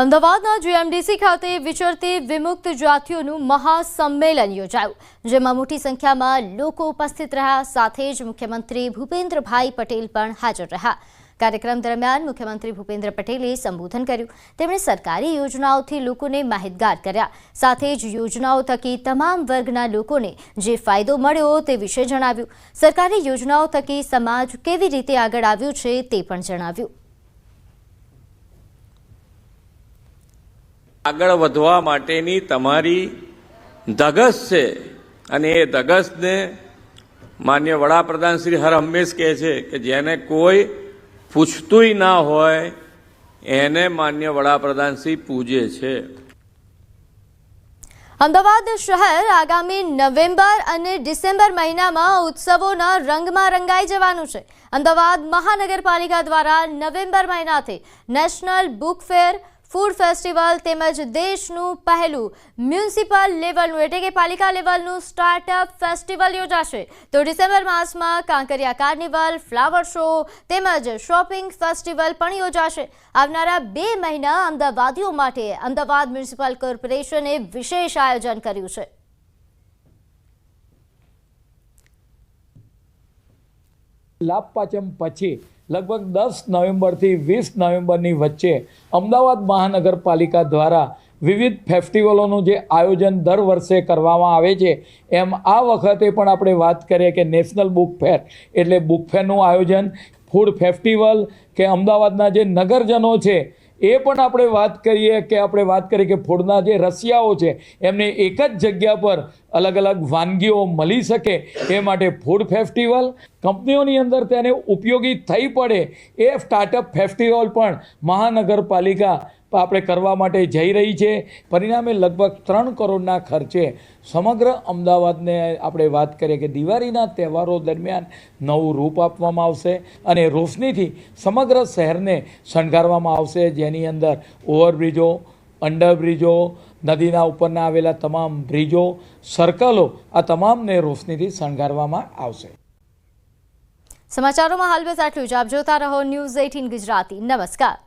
અમદાવાદના જીએમડીસી ખાતે વિચરતી વિમુક્ત જાતિઓનું મહાસંમેલન યોજાયું, જેમાં મોટી સંખ્યામાં લોકો ઉપસ્થિત રહ્યા. સાથે જ મુખ્યમંત્રી ભૂપેન્દ્રભાઈ પટેલ પણ હાજર રહ્યા. કાર્યક્રમ દરમિયાન મુખ્યમંત્રી ભૂપેન્દ્ર પટેલે સંબોધન કર્યું. તેમણે સરકારી યોજનાઓથી લોકોને માહિતગાર કર્યા. સાથે જ યોજનાઓ થકી તમામ વર્ગના લોકોને જે ફાયદો મળ્યો તે વિશે જણાવ્યું. સરકારી યોજનાઓ થકી સમાજ કેવી રીતે આગળ આવ્યું છે તે પણ જણાવ્યું. આગળ વધવા માટેની તમારી ધગશ છે અને એ ધગશને માન્ય વડાપ્રધાન શ્રી હર હંમેશ કહે છે કે જેને કોઈ પૂછતુંય ના હોય એને માન્ય વડાપ્રધાન શ્રી પૂજે છે. અમદાવાદ શહેર આગામી નવેમ્બર અને ડિસેમ્બર મહિનામાં ઉત્સવોના રંગમાં રંગાઈ જવાનું છે. અમદાવાદ મહાનગરપાલિકા દ્વારા નવેમ્બર મહિનાથી national book fair, food festival તેમજ દેશનું પહેલું મ્યુનિસિપલ લેવલનું એટલે કે પાલિકા લેવલનું સ્ટાર્ટઅપ ફેસ્ટિવલ યોજાશે. તો ડિસેમ્બર માસમાં કાંકરિયા કાર્નિવલ, ફ્લાવર શો તેમજ શોપિંગ ફેસ્ટિવલ પણ યોજાશે. આવનારા 2 મહિના અમદાવાદીઓ માટે અમદાવાદ મ્યુનિસિપલ કોર્પોરેશને વિશેષ આયોજન કર્યું છે. લાભ પાંચમ પછી લગભગ 10 નવેમ્બરથી 20 નવેમ્બરની વચ્ચે અમદાવાદ મહાનગરપાલિકા દ્વારા વિવિધ ફેસ્ટિવલોનું જે આયોજન દર વર્ષે કરવામાં આવે છે, એમ આ વખતે પણ આપણે વાત કરીએ કે નેશનલ બુક ફેર એટલે બુક ફેરનું આયોજન, ફૂડ ફેસ્ટિવલ કે અમદાવાદના જે નગરજનો છે એ પણ આપણે વાત કરીએ કે ફૂડના જે રસિયાઓ છે એમને એક જ જગ્યા પર અલગ અલગ વાનગીઓ મળી શકે એ માટે ફૂડ ફેસ્ટિવલ, કંપનીઓની અંદર તેને ઉપયોગી થઈ પડે એ સ્ટાર્ટઅપ ફેસ્ટિવલ પણ મહાનગરપાલિકા આપણે કરવા માટે જઈ રહી છે. પરિણામે લગભગ 3 કરોડના ખર્ચે સમગ્ર અમદાવાદને આપણે વાત કરીએ કે દિવાળીના તહેવારો દરમિયાન નવું રૂપ આપવામાં આવશે અને રોશનીથી સમગ્ર શહેરને શણગારવામાં આવશે, જેની અંદર ઓવરબ્રિજો, અંડરબ્રિજો, નદીના ઉપરના આવેલા તમામ બ્રિજો, સર્કલો આ તમામને રોશનીથી શણગારવામાં આવશે. સમાચારોમાં હાલ બસ આટલું જ. આપ જોતા રહો ન્યૂઝ 18 ગુજરાતી. નમસ્કાર.